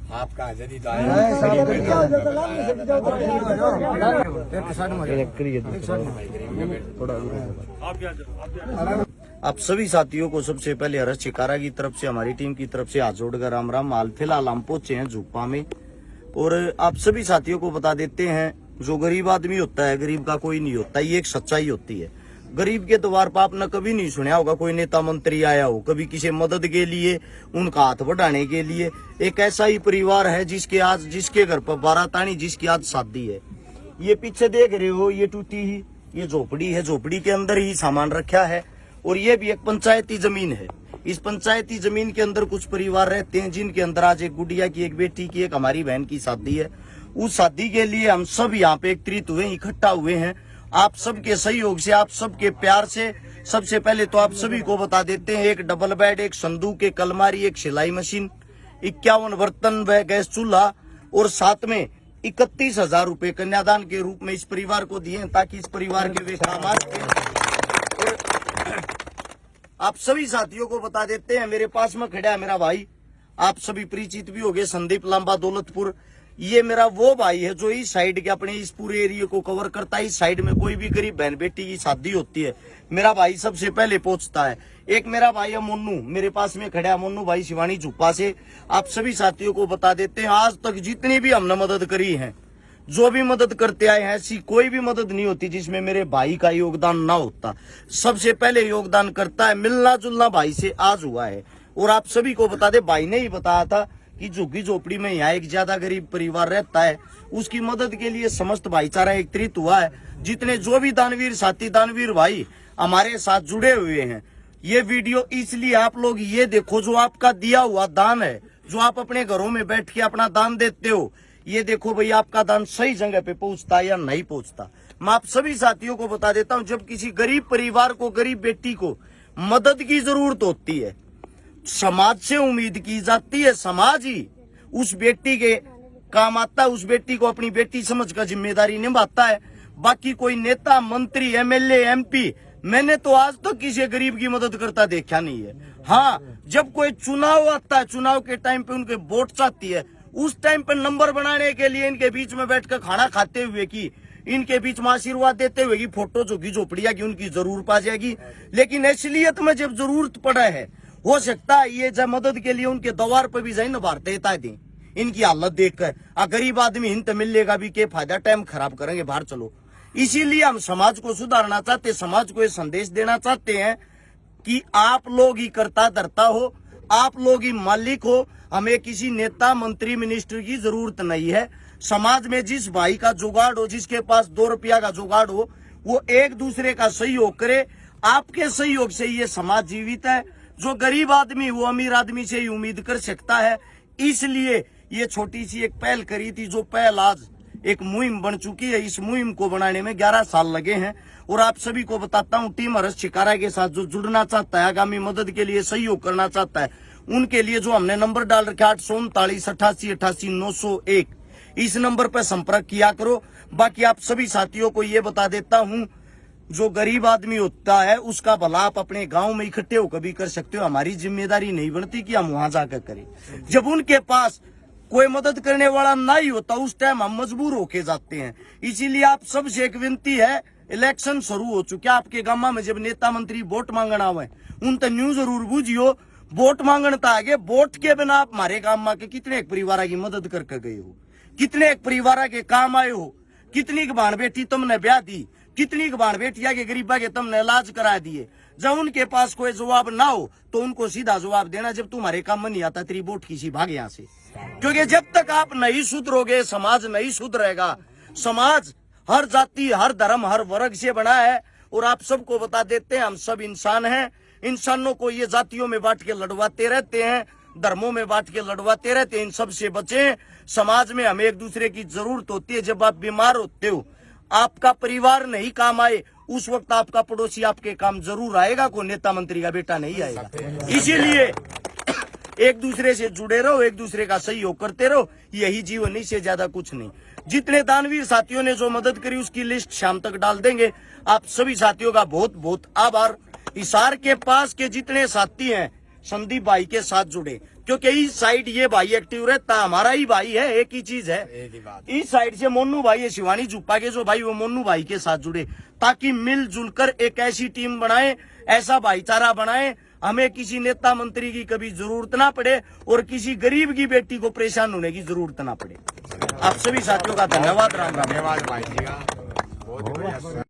आपका जदी तो आप सभी साथियों को सबसे पहले हर्ष चिकारा की तरफ से, हमारी टीम की तरफ से हाथ जोड़कर राम राम। हाल फिलहाल हम पहुंचे हैं झुप्पा में और आप सभी साथियों को बता देते हैं, जो गरीब आदमी होता है, गरीब का कोई नहीं होता, ये एक सच्चाई होती है। गरीब के द्वार पर आपने कभी नहीं सुना होगा कोई नेता मंत्री आया हो, कभी किसी मदद के लिए, उनका हाथ बढ़ाने के लिए। एक ऐसा ही परिवार है जिसके घर पर बारातानी, जिसकी आज शादी है। ये पीछे देख रहे हो, ये टूटी ही ये झोपड़ी है, झोपड़ी के अंदर ही सामान रखा है। और ये भी एक पंचायती जमीन है। इस पंचायती जमीन के अंदर कुछ परिवार रहते हैं, जिनके अंदर आज एक गुड़िया की, एक बेटी की, एक हमारी बहन की शादी है। उस शादी के लिए हम सब यहाँ पे एकत्रित हुए, इकट्ठा हुए हैं। आप सबके सहयोग से, आप सबके प्यार से। सबसे पहले तो आप सभी को बता देते हैं, एक डबल बेड, एक संदूक, एक अलमारी, एक सिलाई मशीन, 51 बर्तन व गैस चूल्हा और साथ में 31,000 रुपए कन्यादान के रूप में इस परिवार को दिए, ताकि इस परिवार के वे काम आ सके। आप सभी साथियों को बता देते हैं, मेरे पास में खड़ा है मेरा भाई, आप सभी परिचित भी हो गए, संदीप लांबा दौलतपुर। ये मेरा वो भाई है जो इस साइड के अपने इस पूरे एरिया को कवर करता है। इस साइड में कोई भी गरीब बहन बेटी की शादी होती है, मेरा भाई सबसे पहले पहुंचता है। एक मेरा भाई है मोन्नू, मेरे पास में खड़ा है मोन्नू भाई, शिवानी झुप्पा से। आप सभी साथियों को बता देते हैं, आज तक जितनी भी हमने मदद करी है, जो भी मदद करते आए हैं, ऐसी कोई भी मदद नहीं होती जिसमें मेरे भाई का योगदान ना होता। सबसे पहले योगदान करता है, मिलना जुलना भाई से आज हुआ है। और आप सभी को बता दे, भाई ने ही बताया था कि झुग्गी झोपड़ी में यहाँ एक ज्यादा गरीब परिवार रहता है, उसकी मदद के लिए समस्त भाईचारा एकत्रित हुआ है। जितने जो भी दानवीर साथी, दानवीर भाई हमारे साथ जुड़े हुए हैं। ये वीडियो इसलिए आप लोग ये देखो, जो आपका दिया हुआ दान है, जो आप अपने घरों में बैठ के अपना दान देते हो, ये देखो भाई आपका दान सही जगह पे पहुंचता है या नहीं पहुंचता। मैं आप सभी साथियों को बता देता हूं, जब किसी गरीब परिवार को, गरीब बेटी को मदद की जरूरत होती है, समाज से उम्मीद की जाती है, समाज ही उस बेटी के काम आता है, उस बेटी को अपनी बेटी समझकर जिम्मेदारी निभाता है। बाकी कोई नेता, मंत्री, एमएलए, एमपी, मैंने तो आज तक किसी गरीब की मदद करता देखा नहीं है। हाँ, जब कोई चुनाव आता है, चुनाव के टाइम पे उनके वोट चाहती है, उस टाइम पे नंबर बनाने के लिए इनके बीच में बैठकर खाना खाते हुए की, इनके बीच में आशीर्वाद देते हुए की फोटो झुग्गी झोपड़िया की उनकी जरूर पा जाएगी। लेकिन असलियत में जब जरूरत पड़ा है, हो सकता है ये जब मदद के लिए उनके द्वार पर भी जाए न भारतीय दें। इनकी हालत देखकर गरीब आदमी हिंत मिलेगा भी के फायदा, टाइम खराब करेंगे, बाहर चलो। इसीलिए हम समाज को सुधारना चाहते, समाज को ये संदेश देना चाहते हैं कि आप लोग ही करता धरता हो, आप लोग ही मालिक हो। हमें किसी नेता, मंत्री, मिनिस्टर की जरूरत नहीं है। समाज में जिस भाई का जुगाड़ हो, जिसके पास 2 रुपया का जुगाड़ हो, वो एक दूसरे का सहयोग करे। आपके सहयोग से ये समाज जीवित है। जो गरीब आदमी वो अमीर आदमी से ही उम्मीद कर सकता है। इसलिए ये छोटी सी एक पहल करी थी, जो पहल आज एक मुहिम बन चुकी है। इस मुहिम को बनाने में 11 साल लगे हैं। और आप सभी को बताता हूँ, टीम हर्ष चिकारा के साथ जो जुड़ना चाहता है, आगामी मदद के लिए सहयोग करना चाहता है, उनके लिए जो हमने नंबर डाल रखा 839 88 88 901, इस नंबर पर संपर्क किया करो। बाकी आप सभी साथियों को ये बता देता हूँ, जो गरीब आदमी होता है उसका भला आप अपने गांव में इकट्ठे होकर भी कर सकते हो। हमारी जिम्मेदारी नहीं बनती कि हम वहां जाकर करें। जब उनके पास कोई मदद करने वाला नहीं होता, उस टाइम हम मजबूर होके जाते हैं। इसीलिए आप सबसे एक विनती है, इलेक्शन शुरू हो चुका है आपके गांव में, जब नेता मंत्री वोट मांगना हुए, उन तक न्यूज जरूर बुझियो। वोट मांगना आगे, वोट के बिना आप हमारे गांव में के कितने एक परिवार की मदद करके गए हो, कितने एक परिवार के काम आए हो, कितनी बाण बेटी तुमने ब्याह दी, कितनी बाण बेटिया के गरीबा के तुमने इलाज करा दिए। जब उनके पास कोई जवाब ना हो तो उनको सीधा जवाब देना, जब तुम्हारे काम में नहीं आता तेरी वोट किसी भाग यहाँ से। क्योंकि जब तक आप नहीं सुधरोगे, समाज नहीं सुधरेगा। समाज हर जाति, हर धर्म, हर वर्ग से बना है। और आप सबको बता देते हैं, हम सब इंसान हैं। इंसानों को ये जातियों में बांट के लड़वाते रहते हैं, धर्मों में बांट के लड़वाते रहते हैं। इन सब से बचें। समाज में हमें एक दूसरे की जरूरत होती है। जब आप बीमार होते हो, आपका परिवार नहीं काम आए, उस वक्त आपका पड़ोसी आपके काम जरूर आएगा, कोई नेता मंत्री का बेटा नहीं आएगा। इसीलिए एक दूसरे से जुड़े रहो, एक दूसरे का सहयोग करते रहो, यही जीवन, इससे ज्यादा कुछ नहीं। जितने दानवीर साथियों ने जो मदद करी उसकी लिस्ट शाम तक डाल देंगे। आप सभी साथियों का बहुत बहुत आभार। हिसार के पास के जितने साथी हैं संदीप भाई के साथ जुड़े, क्योंकि इस साइड ये भाई एक्टिव रहता, हमारा ही भाई है, एक ही चीज है। इस साइड से मोनू भाई है, शिवानी जुप्पा के जो भाई, वो मोनू भाई के साथ जुड़े, ताकि मिलजुल कर एक ऐसी टीम बनाए, ऐसा भाईचारा बनाए, हमें किसी नेता मंत्री की कभी जरूरत ना पड़े और किसी गरीब की बेटी को परेशान होने की जरूरत ना पड़े। आप सभी साथियों का धन्यवाद। राम राम। धन्यवाद भाई जी का। बहुत बढ़िया।